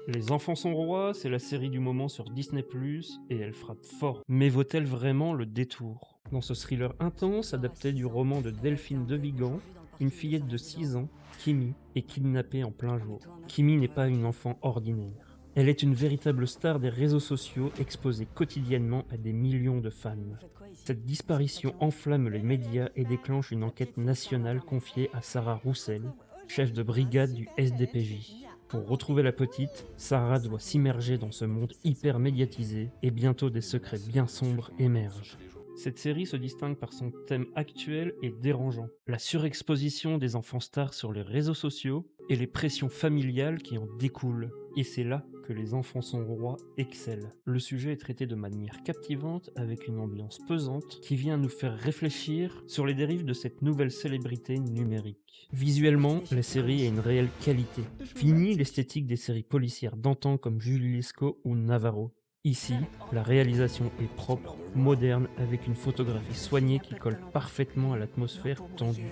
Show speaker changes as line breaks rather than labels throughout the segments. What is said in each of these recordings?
Les enfants sont rois, c'est la série du moment sur Disney+, et elle frappe fort. Mais vaut-elle vraiment le détour? Dans ce thriller intense, adapté du roman de Delphine de Vigan, une fillette de 6 ans, Kimi, est kidnappée en plein jour. Kimi n'est pas une enfant ordinaire. Elle est une véritable star des réseaux sociaux, exposée quotidiennement à des millions de fans. Cette disparition enflamme les médias et déclenche une enquête nationale confiée à Sarah Roussel, chef de brigade du SDPJ. Pour retrouver la petite, Sarah doit s'immerger dans ce monde hyper médiatisé et bientôt des secrets bien sombres émergent. Cette série se distingue par son thème actuel et dérangeant, la surexposition des enfants stars sur les réseaux sociaux et les pressions familiales qui en découlent. Et c'est là que Les Enfants sont rois excelle. Le sujet est traité de manière captivante avec une ambiance pesante qui vient nous faire réfléchir sur les dérives de cette nouvelle célébrité numérique. Visuellement, la série a une réelle qualité. Fini l'esthétique des séries policières d'antan comme Julie Lescaut ou Navarro. Ici, la réalisation est propre, moderne, avec une photographie soignée qui colle parfaitement à l'atmosphère tendue.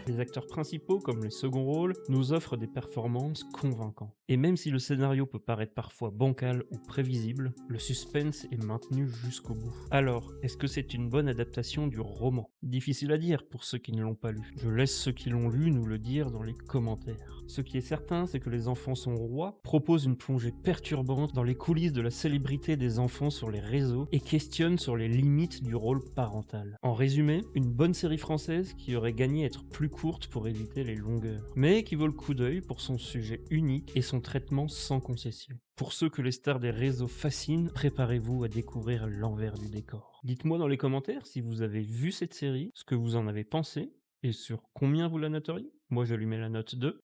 Les acteurs principaux, comme les seconds rôles, nous offrent des performances convaincantes. Et même si le scénario peut paraître parfois bancal ou prévisible, le suspense est maintenu jusqu'au bout. Alors, est-ce que c'est une bonne adaptation du roman? Difficile à dire pour ceux qui ne l'ont pas lu. Je laisse ceux qui l'ont lu nous le dire dans les commentaires. Ce qui est certain, c'est que Les Enfants sont rois propose une plongée perturbante dans les coulisses de la célébrité des enfants sur les réseaux et questionne sur les limites du rôle parental. En résumé, une bonne série française qui aurait gagné à être plus courte pour éviter les longueurs, mais qui vaut le coup d'œil pour son sujet unique et son traitement sans concession. Pour ceux que les stars des réseaux fascinent, préparez-vous à découvrir l'envers du décor. Dites-moi dans les commentaires si vous avez vu cette série, ce que vous en avez pensé et sur combien vous la noteriez. Moi je lui mets la note 2.